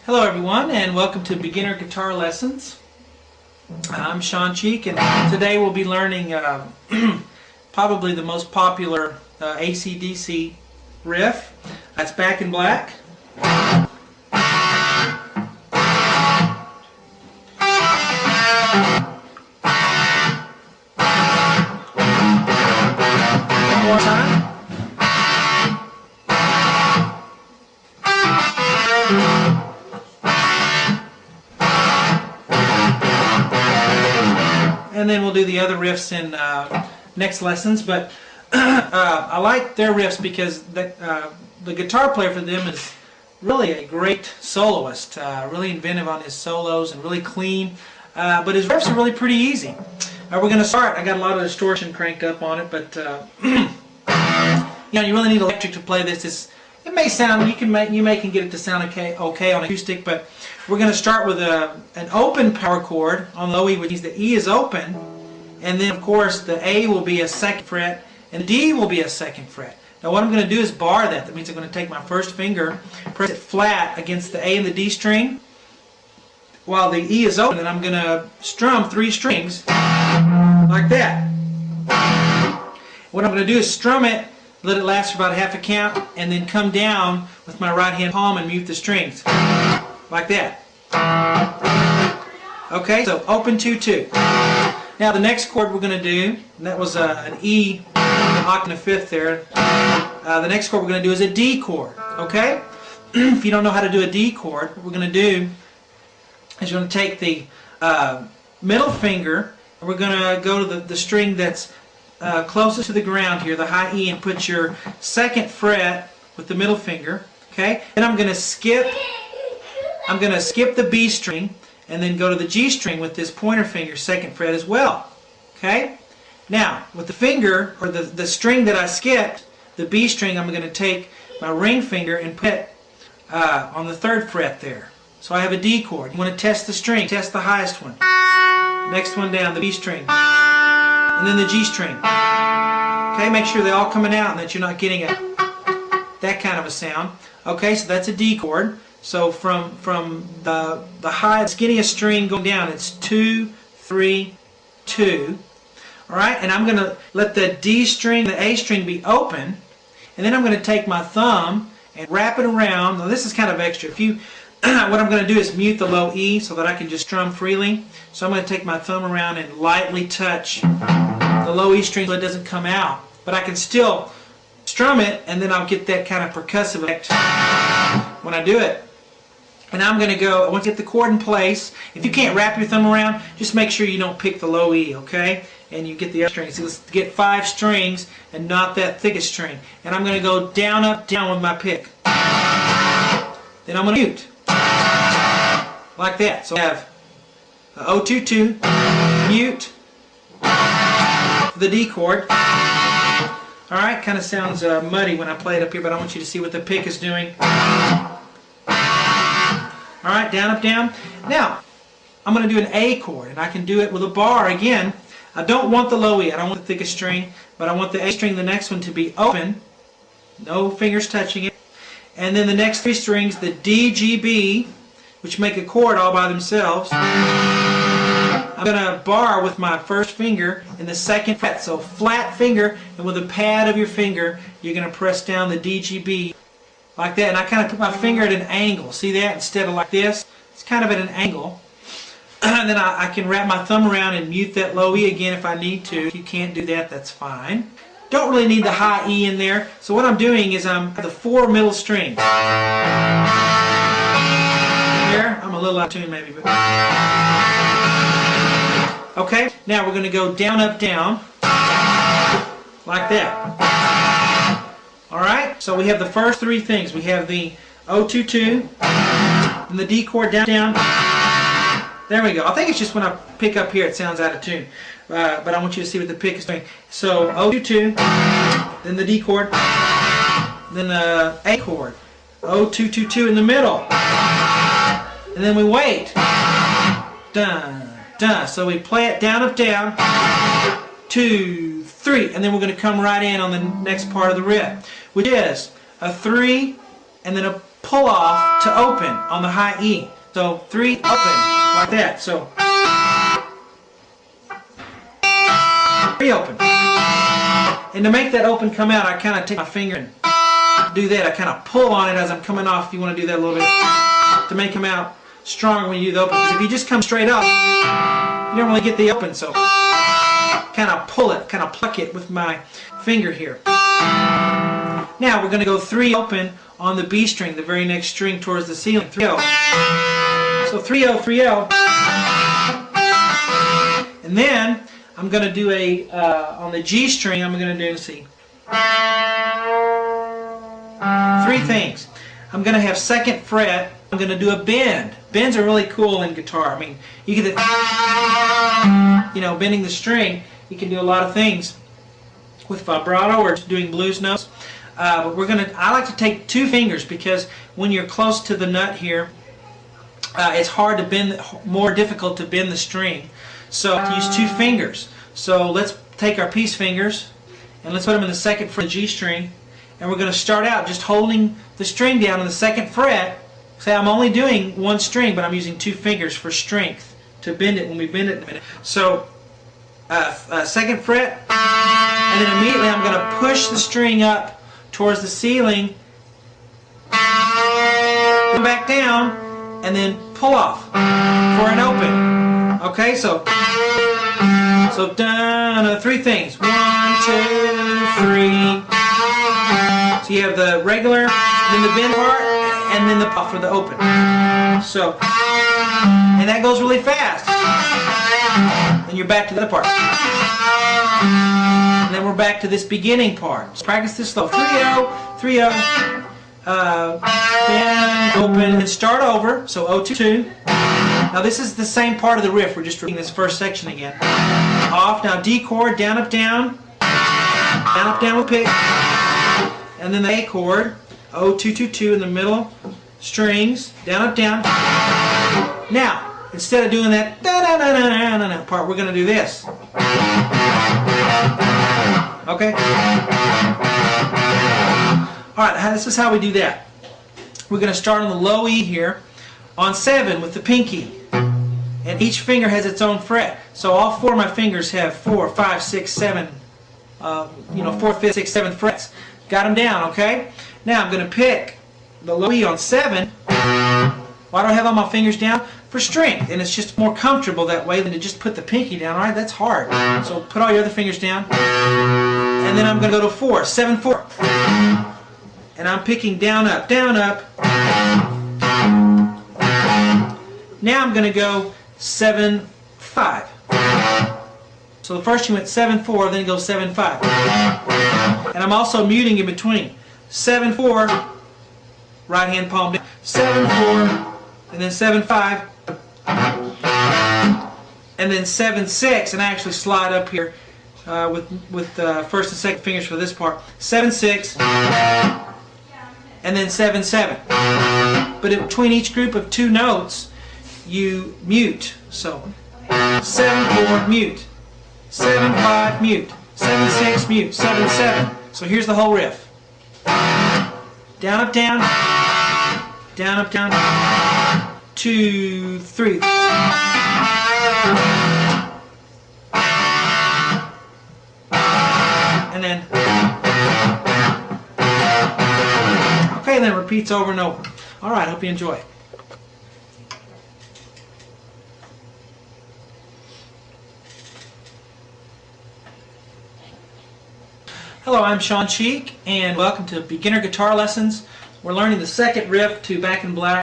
Hello everyone, and welcome to Beginner Guitar Lessons. I'm Sean Cheek, and today we'll be learning probably the most popular ACDC riff. That's Back in Black. One more time. And then we'll do the other riffs in next lessons. But I like their riffs because the guitar player for them is really a great soloist, really inventive on his solos and really clean. But his riffs are really pretty easy. We're going to start. I got a lot of distortion cranked up on it, but you really need electric to play this. It may sound, you may can get it to sound okay on acoustic, but we're going to start with an open power chord on the low E, which means the E is open, and then of course the A will be a second fret, and the D will be a second fret. Now what I'm going to do is bar that. That means I'm going to take my first finger, press it flat against the A and the D string, while the E is open, and I'm going to strum 3 strings like that. What I'm going to do is strum it, let it last for about half a count, and then come down with my right hand palm and mute the strings. Like that. Okay, so open 2-2. Now the next chord we're going to do, and that was an E, an octave fifth there. The next chord we're going to do is a D chord. Okay? If you don't know how to do a D chord, what we're going to do is you're going to take the middle finger, and we're going to go to the string that's closest to the ground here, the high E, and put your second fret with the middle finger. Okay? Then I'm going to skip the B string and then go to the G string with this pointer finger, second fret as well. Okay? Now, with the finger, or the string that I skipped, the B string, I'm going to take my ring finger and put it on the 3rd fret there. So I have a D chord. You want to test the string, test the highest one. Next one down, the B string. And then the G string. Okay, make sure they're all coming out and that you're not getting that kind of a sound. Okay, so that's a D chord. So from the high, skinniest string going down, it's 2, 3, 2. Alright, and I'm going to let the D string, the A string be open, and then I'm going to take my thumb and wrap it around. Now this is kind of extra. What I'm going to do is mute the low E so that I can just strum freely. So I'm going to take my thumb around and lightly touch the low E string so it doesn't come out. But I can still strum it, and then I'll get that kind of percussive effect when I do it. And I'm going to go, once you get the chord in place, if you can't wrap your thumb around, just make sure you don't pick the low E, okay? And you get the other strings. So let's get 5 strings and not that thickest string. And I'm going to go down, up, down with my pick. Then I'm going to mute. Like that. So I have 0-2-2, mute, the D chord. Alright, kind of sounds muddy when I play it up here, but I want you to see what the pick is doing. Alright, down, up, down. Now, I'm going to do an A chord, and I can do it with a bar again. I don't want the low E, I don't want the thickest string, but I want the A string, the next one, to be open. No fingers touching it. And then the next 3 strings, the D, G, B, which make a chord all by themselves. I'm going to bar with my first finger in the 2nd fret. So flat finger, and with the pad of your finger, you're going to press down the D, G, B. Like that, and I kind of put my finger at an angle. See that? Instead of like this, it's kind of at an angle. And then I can wrap my thumb around and mute that low E again if I need to. If you can't do that, that's fine. Don't really need the high E in there. So what I'm doing is I'm the 4 middle strings. There, I'm a little out of tune maybe. But okay, now we're going to go down, up, down. Like that. Alright, so we have the first 3 things. We have the 0-2-2, and the D chord down, down. There we go. I think it's just when I pick up here it sounds out of tune. But I want you to see what the pick is doing. So 0-2-2, then the D chord, then the A chord. 0-2-2-2 in the middle. And then we wait. Dun, dun. So we play it down, up, down. 2, 3, and then we're going to come right in on the next part of the riff, which is a 3 and then a pull off to open on the high E. So 3 open like that. So 3 open. And to make that open come out, I kind of take my finger and do that. I kind of pull on it as I'm coming off. If you want to do that a little bit to make them out stronger when you do the open. Because if you just come straight up, you don't really get the open. So kind of pull it, kind of pluck it with my finger here. Now we're going to go 3 open on the B string, the very next string towards the ceiling. 3-0. So 3-0, 3-0. And then I'm going to do a, on the G string, I'm going to do, let's see, 3 things. I'm going to have 2nd fret, I'm going to do a bend. Bends are really cool in guitar. I mean, you get bending the string, you can do a lot of things with vibrato or doing blues notes. But I like to take 2 fingers because when you're close to the nut here, it's hard to bend, more difficult to bend the string. So I use 2 fingers. So let's take our peace fingers and let's put them in the 2nd fret of the G string, and we're going to start out just holding the string down on the 2nd fret. Say I'm only doing 1 string, but I'm using 2 fingers for strength to bend it when we bend it in a minute. So 2nd fret, and then immediately I'm going to push the string up towards the ceiling, come back down, and then pull off for an open. Okay, so done 3 things. 1, 2, 3. So you have the regular, then the bend part, and then the puff for the open. So, and that goes really fast. Then you're back to the other part. And then we're back to this beginning part. So practice this slow. 3-0, 3-0. Bend, open, and start over. So 0-2. Now this is the same part of the riff. We're just reading this first section again. Off. Now D chord, down, up, down. Down, up, down with pick. And then the A chord. 0-2-2-2 in the middle. Strings. Down, up, down. Now, instead of doing that da-da-da-da-da-da part, we're going to do this. Okay? Alright, this is how we do that. We're going to start on the low E here, on 7 with the pinky. And each finger has its own fret. So all 4 of my fingers have 4, 5, 6, 7, 4, 5, 6, 7 frets. Got them down, okay? Now I'm going to pick the low E on 7. Why do I have all my fingers down? For strength. And it's just more comfortable that way than to just put the pinky down. Alright, that's hard. So put all your other fingers down. And then I'm going to go to 4, 7, 4. And I'm picking down, up, down, up. Now I'm going to go 7, 5. So the first you went 7, 4, then you go 7, 5. And I'm also muting in between. 7, 4, right hand palm down. 7, 4, and then 7, 5. And then 7, 6, and I actually slide up here with first and second fingers for this part. 7, 6. And then 7, 7. But in between each group of 2 notes, you mute. So 7, 4, mute. 7, 5, mute. 7, 6, mute. 7, 7. So here's the whole riff. Down, up, down. Down, up, down. 2, 3. And then. Okay, then it repeats over and over. Alright, hope you enjoy. Hello, I'm Sean Cheek, and welcome to Beginner Guitar Lessons. We're learning the second riff to Back in Black.